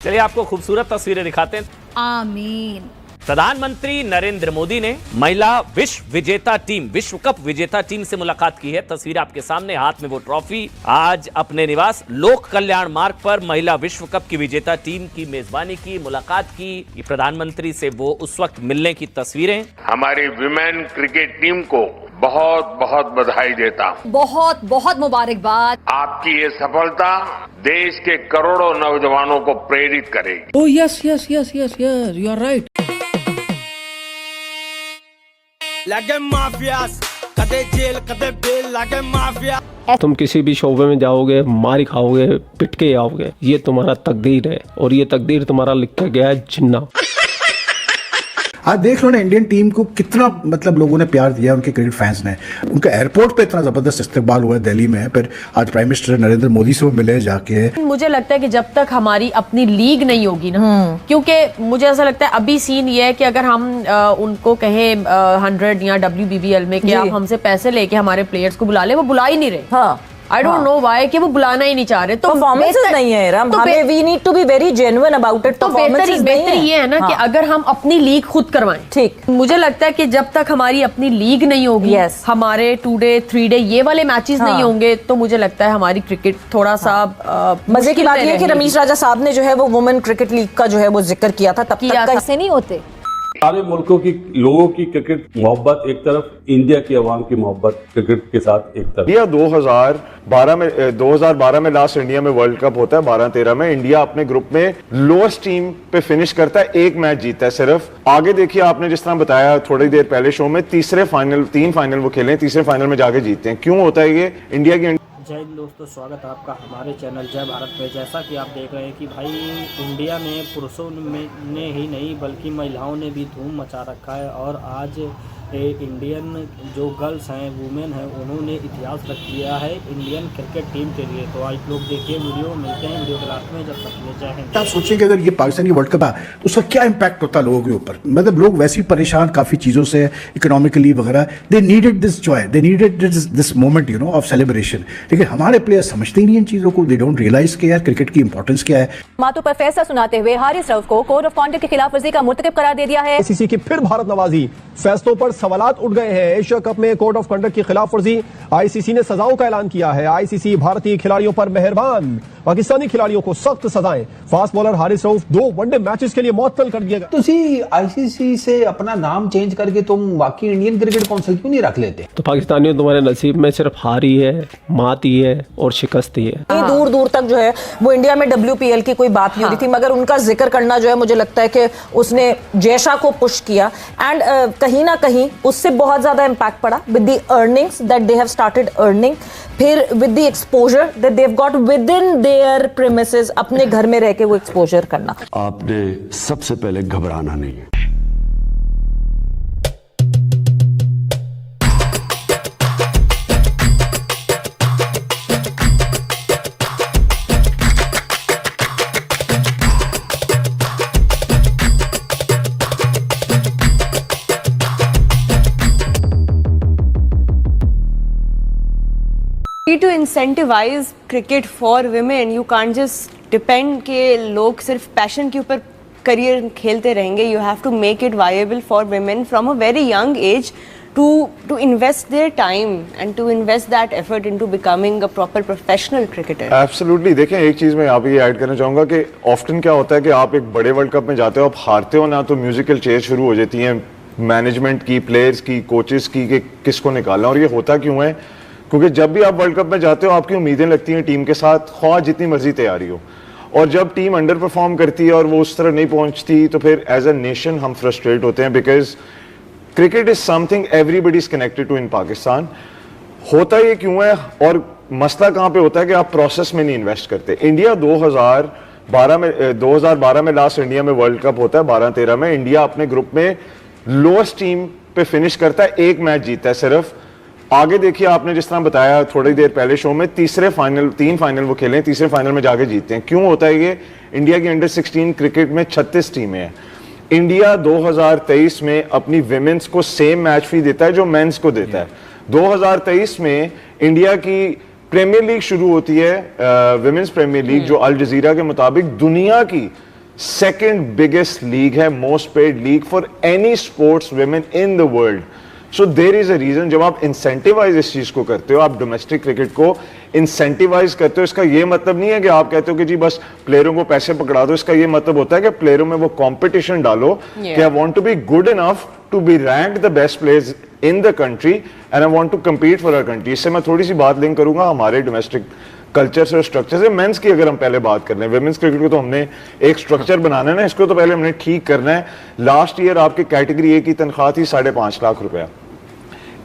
चलिए आपको खूबसूरत तस्वीरें दिखाते हैं। आमीन। प्रधानमंत्री नरेंद्र मोदी ने महिला विश्व कप विजेता टीम से मुलाकात की है। तस्वीर आपके सामने, हाथ में वो ट्रॉफी। आज अपने निवास लोक कल्याण मार्ग पर महिला विश्व कप की विजेता टीम की मेजबानी की, मुलाकात की। प्रधानमंत्री से वो उस वक्त मिलने की तस्वीरें। हमारी विमेन क्रिकेट टीम को बहुत बहुत बधाई देता हूं। बहुत बहुत मुबारकबाद। आपकी ये सफलता देश के करोड़ों नौजवानों को प्रेरित करेगी। Oh yes, you are right. लागे माफियास, कदे जेल कदे बेल, लागे माफिया। तुम किसी भी शोबे में जाओगे, मार खाओगे, पिट के आओगे। ये तुम्हारा तकदीर है और ये तकदीर तुम्हारा लिखा गया है जिन्ना। आज देख लो ना इंडियन टीम को कितना मतलब लोगों ने प्यार दिया, उनके क्रिकेट फैंस ने। उनका एयरपोर्ट पे इतना जबरदस्त इस्तकबाल हुआ है दिल्ली में। फिर आज प्राइम मिनिस्टर नरेंद्र मोदी से वो मिले जाके। मुझे लगता है कि जब तक हमारी अपनी लीग नहीं होगी ना, क्योंकि मुझे ऐसा लगता है अभी सीन ये है कि अगर हम उनको कहें 100 या WBBL में कि आप हमसे पैसे लेके हमारे प्लेयर्स को बुला ले, वो बुला ही नहीं रहे। हाँ, आई डोंट नो व्हाई कि वो बुलाना ही नहीं चाह रहे। तो परफॉर्मेंसेस नहीं है राम, हमें we need to be very genuine about it. तो बेहतर ये है ना कि अगर हम अपनी लीग खुद करवाएं। ठीक, मुझे लगता है कि जब तक हमारी अपनी लीग नहीं होगी, हमारे 2 डे 3 डे ये वाले मैचेस नहीं होंगे, तो मुझे लगता है हमारी क्रिकेट थोड़ा सा मजे की बात ये है कि रमीश राजा साहब ने जो है वो वुमेन क्रिकेट लीग का जो है वो जिक्र किया था। तब तक ऐसे नहीं होते। सारे मुल्कों की लोगों की क्रिकेट मोहब्बत एक तरफ, इंडिया की आवाम की मोहब्बत क्रिकेट के साथ एक तरफ। इंडिया 2012 में लास्ट इंडिया में वर्ल्ड कप होता है। 12-13 में इंडिया अपने ग्रुप में लोएस्ट टीम पे फिनिश करता है, एक मैच जीता है सिर्फ। आगे देखिए, आपने जिस तरह बताया थोड़ी देर पहले शो में, 3 फाइनल वो खेले, तीसरे फाइनल में जाके जीते हैं। क्यों होता है ये? इंडिया की जय हिंद दोस्तों, स्वागत है आपका हमारे चैनल जय भारत में। जैसा कि आप देख रहे हैं कि भाई इंडिया में पुरुषों ने ही नहीं बल्कि महिलाओं ने भी धूम मचा रखा है। और आज इंडियन जो गर्ल्स हैं, वुमेन हैं, उन्होंने इतिहास रख दिया है इंडियन क्रिकेट टीम के लिए। तो आज लोग देखिए वीडियो, मिलते हैं वीडियो के लास्ट में। जब तक ले जय हिंद। आप सोचें कि अगर ये पाकिस्तानी वर्ल्ड कप है तो उसका क्या इम्पैक्ट होता है लोगों के ऊपर। मतलब लोग वैसे ही परेशान काफी चीजों से, इकोनॉमिकली वगैरह। They needed this Joy, they needed this moment you know of celebration. लेकिन हमारे प्लेयर्स समझते ही नहीं इन चीजों को। दे डोंट रियलाइज कि यार क्रिकेट की इंपॉर्टेंस क्या है। मातू पर फैसला सुनाते हुए हारिस रऊफ को कोड ऑफ कॉन्डक्ट की खिलाफ वर्जी का मुर्तकब करार दे दिया है। आईसीसी की फिर भारत नवाजी, फैसलों पर सवालात उठ गए हैं। एशिया कप में कोड ऑफ कंडक्ट की खिलाफ वर्जी, आईसीसी ने सजाओं का ऐलान किया है। आईसीसी भारतीय खिलाड़ियों पर मेहरबान, पाकिस्तानी खिलाड़ियों को सख्त सजाएं। Fast bowler Haris Rauf 2 one day matches के लिए मुअत्तल कर दिया गया। तुसी आईसीसी से अपना नाम चेंज करके तुम बाकी इंडियन क्रिकेट काउंसिल क्यों नहीं रख लेते? तो पाकिस्तानियों, तुम्हारे नसीब में सिर्फ हार ही है, मात ही है और शिकस्त ही है। दूर दूर तक जो है वो इंडिया में WPL की कोई बात नहीं हो रही थी, मगर उनका जिक्र करना जो है मुझे लगता है कि उसने जैशा को पुश किया। एंड कहीं ना कहीं उससे बहुत ज्यादा इम्पैक्ट पड़ा with the earnings that they have started earning, फिर with the exposure that they have got within their premises. अपने घर में रह के वो एक्सपोजर करना। आपने सबसे पहले घबराना नहीं है। to incentivize cricket for women, you can't just depend कि लोग सिर्फ पैशन के ऊपर करियर खेलते रहेंगे. You have to make it viable for women from a very young age to invest their time and to invest that effort into becoming a proper professional cricketer. Absolutely. देखें, एक चीज़ मैं यहाँ पे ये ऐड करना चाहूँगा कि ऑफ्टन क्या होता है कि आप एक बड़े वर्ल्ड कप में जाते हो, आप हारते हो ना, तो म्यूजिकल चेयर शुरू हो जाती हैं मैनेजमेंट की, प्लेयर्स की, कोचेस की, कि किसको निकालना। और ये होता क्यों है? क्योंकि जब भी आप वर्ल्ड कप में जाते हो, आपकी उम्मीदें लगती हैं टीम के साथ, ख्वाह जितनी मर्जी तैयारी हो। और जब टीम अंडर परफॉर्म करती है और वो उस तरह नहीं पहुंचती, तो फिर एज अ नेशन हम फ्रस्ट्रेट होते हैं। Because cricket is something everybody is connected to in Pakistan. होता ये क्यों है और मसला कहाँ पे होता है कि आप प्रोसेस में नहीं इन्वेस्ट करते। इंडिया 2012 में लास्ट इंडिया में वर्ल्ड कप होता है। 12-13 में इंडिया अपने ग्रुप में लोएस्ट टीम पे फिनिश करता है, एक मैच जीता है सिर्फ। आगे देखिए, आपने जिस तरह बताया थोड़ी देर पहले शो में, 3 फाइनल वो खेले, तीसरे फाइनल में जाके जीते हैं। क्यों होता है ये? इंडिया की अंडर 16 क्रिकेट में 36 टीमें हैं। इंडिया 2023 में अपनी विमेंस को सेम मैच फी देता है जो मेंस को देता है। 2023 में इंडिया की प्रीमियर लीग शुरू होती है, विमेंस प्रीमियर लीग, जो अल जजीरा के मुताबिक दुनिया की सेकंड बिगेस्ट लीग है, most paid league for any sports women in the world. So there is a reason. जब आप इंसेंटिवाइज इस चीज को करते हो, आप डोमेस्टिक क्रिकेट को इंसेंटिवाइज करते हो, इसका ये मतलब नहीं है कि आप कहते हो कि जी बस प्लेयरों को पैसे पकड़ा दो। इसका ये मतलब होता है कि प्लेयरों में वो कंपटीशन डालो कि I want to be good enough to be ranked the best players in the country and I want to compete for our country. इससे मैं थोड़ी सी बात लिंक करूंगा हमारे डोमेस्टिक कल्चर से और स्ट्रक्चर से। मेंस की अगर हम पहले बात कर लें, विमेंस क्रिकेट को तो हमने एक स्ट्रक्चर बनाना है ना, इसको तो पहले हमने ठीक करना है। लास्ट ईयर आपके कैटेगरी ए की तनख्वाह थी 5.5 लाख रुपया।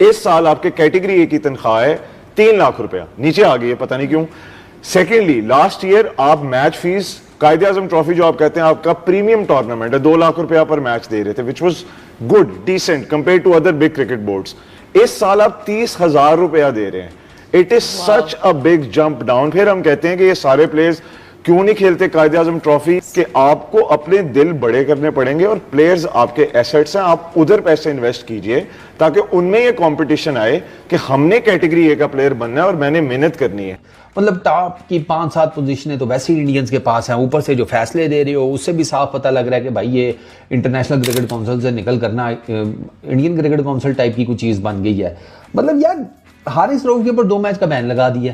इस साल आपके कैटेगरी ए की तनख्वाह है 3 लाख रुपया, नीचे आ गई है, पता नहीं क्यों। सेकेंडली, लास्ट ईयर आप मैच फीस, कायदे आजम ट्रॉफी जो आप कहते हैं आपका प्रीमियम टूर्नामेंट है, 2 लाख रुपया पर मैच दे रहे थे, which was good, decent compare to other big cricket boards. इस साल आप 30,000 रुपया दे रहे हैं। It is such a big jump down. फिर हम कहते हैं कि ये सारे प्लेयर्स क्यों नहीं खेलते कायदे आजम ट्रॉफी, कि आपको अपने दिल बड़े करने पड़ेंगे और प्लेयर्स आपके एसेट्स हैं, आप उधर पैसे इन्वेस्ट कीजिए ताकि उनमें ये कंपटीशन आए कि हमने कैटेगरी ए का प्लेयर बनना है और मैंने मेहनत करनी है। मतलब टॉप की 5-7 पोजीशनें तो वैसे ही इंडियंस के पास हैं, ऊपर से जो फैसले दे रहे हो उससे भी साफ पता लग रहा है कि भाई ये इंटरनेशनल क्रिकेट काउंसिल से निकल करना इंडियन क्रिकेट काउंसिल टाइप की कोई चीज़ बन गई है। मतलब यार हारिस रऊफ के ऊपर 2 मैच का बैन लगा दिया,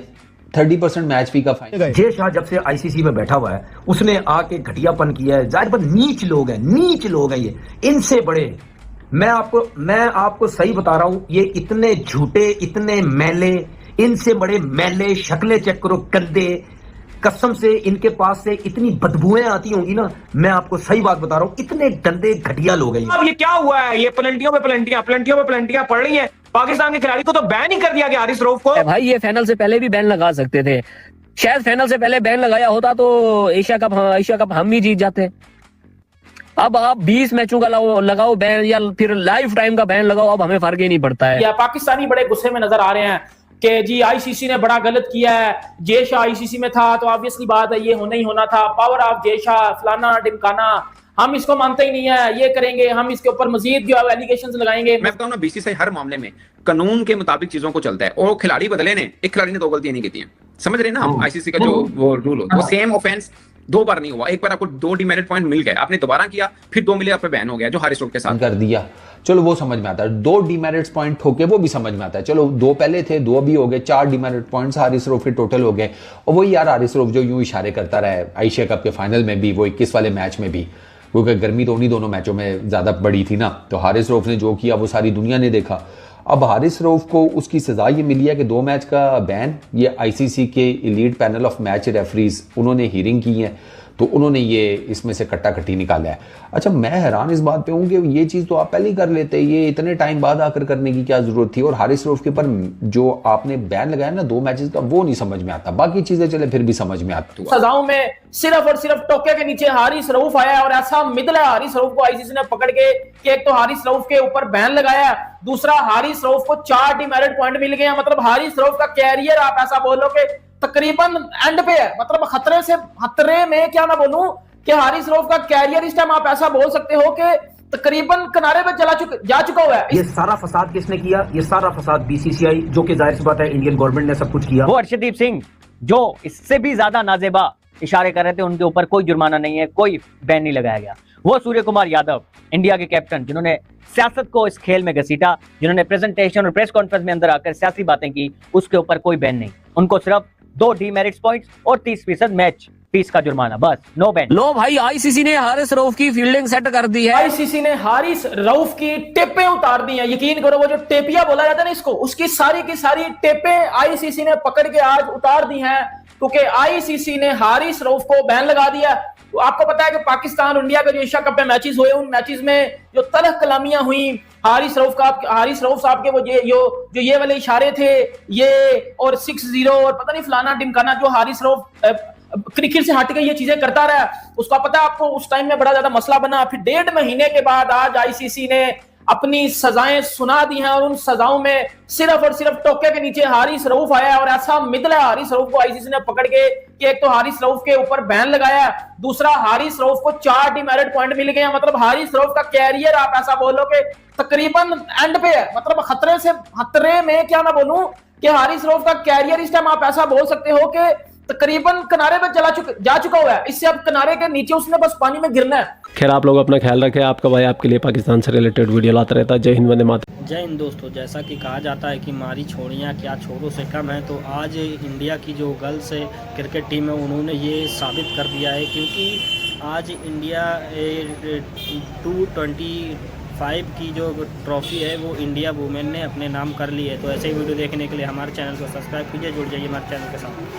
30% मैच फी का फाइन। जय शाह जब से आईसीसी में बैठा हुआ है उसने आके घटियापन किया है। जाहिर पर नीच लोग हैं, नीच लोग हैं ये, इनसे बड़े। मैं आपको सही बता रहा हूं, ये इतने झूठे, इतने मैले, इनसे बड़े मैले, शक्लें चेक करो, गंदे, कसम से इनके पास से इतनी बदबुएं आती होंगी ना, मैं आपको सही बात बता रहा हूं, इतने गंदे घटिया लोग हैं। अब ये क्या हुआ है? ये प्लेंटियों पे प्लेंटियां पड़ रही हैं। पाकिस्तान के खिलाड़ी को तो बैन ही कर दिया गया हारिस रऊफ को। भाई ये फाइनल से पहले भी बैन लगा सकते थे, शायद फाइनल से पहले बैन लगाया होता तो एशिया कप हम ही जीत जाते। अब आप 20 मैचों का लगाओ बैन या फिर लाइफ टाइम का बैन लगाओ, अब हमें फर्क ही नहीं पड़ता है। या पाकिस्तानी बड़े गुस्से में नजर आ रहे हैं कि जी आईसीसी ने बड़ा गलत किया है, जय शाह आईसीसी में था तो ऑब्वियसली बात है ये होना ही होना था, पावर ऑफ जय शाह, फलाना ढिमकाना, हम इसको मानते ही नहीं है, ये करेंगे, हम इसके ऊपर मजीद जो एलिगेशंस लगाएंगे। मैं बताऊं ना, बीसीसीआई हर मामले में कानून के मुताबिक चीजों को चलता है और खिलाड़ी बदले ने, एक खिलाड़ी ने 2 गलतियां नहीं की हैं, समझ रहे ना हम। आईसीसी का जो वो रूल होता है वो सेम ऑफेंस 2 बार नहीं हुआ, एक बार आपको 2 डिमेरिट पॉइंट मिल गए, आपने दोबारा किया, फिर 2 मिले, आप पे बैन हो गया, जो हारिस रऊफ के साथ कर दिया। चलो वो समझ में आता है, 2 डिमेरिट्स पॉइंट ठोके वो भी समझ में आता है। चलो 2 पहले थे, 2 अभी हो गए, 4 डिमेरिट पॉइंट्स हारिस रऊफ के टोटल हो गए। और वही यार हारिस रऊफ जो यूं इशारे करता रहा है एशिया कप के फाइनल में भी, वो 21 वाले मैच में भी, क्योंकि गर्मी तो उन्हीं दोनों मैचों में ज्यादा बड़ी थी ना, तो हारिस रऊफ ने जो किया वो सारी दुनिया ने देखा। अब हारिस रऊफ को उसकी सजा ये मिली है कि 2 मैच का बैन। ये आईसीसी के elite panel of match referees उन्होंने हियरिंग की है, तो उन्होंने ये इसमें से कट्टा कट्टी निकाला है। अच्छा, मैं हैरान इस बात पे हूँ कि ये चीज़ तो आप पहले ही कर लेते, ये इतने टाइम बाद आकर करने की क्या जरूरत थी। और हारिस रऊफ के ऊपर जो आपने बैन लगाया ना 2 मैचेस का, वो नहीं समझ में आता, बाकी चीजें चले फिर भी समझ में आती। सजाओं में सिर्फ और सिर्फ टोके के नीचे हारिस रऊफ आया है और ऐसा मिदला हारिस रऊफ को आईसीसी ने पकड़ के कि एक तो हारिस रऊफ के ऊपर बैन लगाया, दूसरा हारिस रऊफ को 4 डिमेरिट पॉइंट मिल गए। मतलब हारिस रऊफ का कैरियर आप ऐसा बोलो कि तकरीबन एंड पे है, मतलब खतरे में क्या मैं बोलूं कि हारिस रऊफ का कैरियर इस टाइम आप ऐसा बोल सकते हो कि तकरीबन किनारे पे जा चुका हुआ है। ये सारा फसाद किसने किया? ये सारा फसाद बीसीसीआई, जो कि जाहिर सी बात है इंडियन गवर्नमेंट ने सब कुछ किया। वो अर्शदीप सिंह जो इससे भी ज्यादा नाजेबा इशारे कर रहे थे, उनके ऊपर कोई जुर्माना नहीं है, कोई बैन नहीं लगाया गया। वो सूर्य कुमार यादव, इंडिया के कैप्टन, जिन्होंने सियासत को इस खेल में घसीटा, जिन्होंने प्रेजेंटेशन और प्रेस कॉन्फ्रेंस में अंदर आकर सियासी बातें की, उसके ऊपर कोई बैन नहीं। उनको सिर्फ 2 डीमेरिट्स पॉइंट्स और 30% मैच फीस का जुर्माना, बस, नो बैन। लो भाई, आईसीसी ने हारिस रऊफ की फील्डिंग सेट कर दी है। आईसीसी ने हारिस रऊफ की टेपें उतार दी हैं। यकीन करो, वो जो टेपिया बोला जाता है ना इसको, उसकी सारी की सारी टेपें आईसीसी ने पकड़ के आज उतार दी हैं, क्योंकि आईसीसी ने हारिस रऊफ को बैन लगा दिया। तो आपको पता है कि पाकिस्तान और इंडिया के जो एशिया कप में मैचेस हुए, उन मैचेस में जो तलख कलामियां हुई हारिस रऊफ साहब के, वो जो ये वाले इशारे थे, ये और 6-0 और पता नहीं फलाना टिमकाना, जो हारिस रऊफ क्रिकेट से हट के ये चीजें करता रहा, उसका पता आपको उस टाइम में बड़ा ज्यादा मसला बना। फिर 1.5 महीने के बाद आज आईसीसी ने अपनी सजाएं सुना दी हैं और उन सजाओं में सिर्फ और सिर्फ टोके के नीचे हारिस रऊफ आया और ऐसा मिदला हारिस रऊफ को आईसीसी ने पकड़ के कि एक तो हारिस रऊफ के ऊपर बैन लगाया, दूसरा हारिस रऊफ को 4 डिमेरिट पॉइंट मिल गए। मतलब हारिस रऊफ का कैरियर आप ऐसा बोलो कि तकरीबन एंड पे है, मतलब खतरे में क्या मैं बोलूं कि हारिस रऊफ का कैरियर इस टाइम आप ऐसा बोल सकते हो कि तकरीबन किनारे पे जा चुका हुआ है। इससे अब किनारे के नीचे उसने बस पानी में गिरना है। खैर आप लोग अपना ख्याल रखें। आपका भाई आपके लिए पाकिस्तान से रिलेटेड वीडियो लाता रहता है। जय हिंद, वंदे मातरम। जय हिंद दोस्तों, जैसा कि कहा जाता है कि मारी छोड़ियाँ क्या छोरों से कम है, तो आज इंडिया की जो गर्ल्स क्रिकेट टीम है उन्होंने ये साबित कर दिया है, क्योंकि आज इंडिया 225 की जो ट्रॉफी है वो इंडिया वुमेन ने अपने नाम कर ली है। तो ऐसे ही वीडियो देखने के लिए हमारे चैनल को सब्सक्राइब कीजिए, जुड़ जाइए हमारे चैनल के साथ।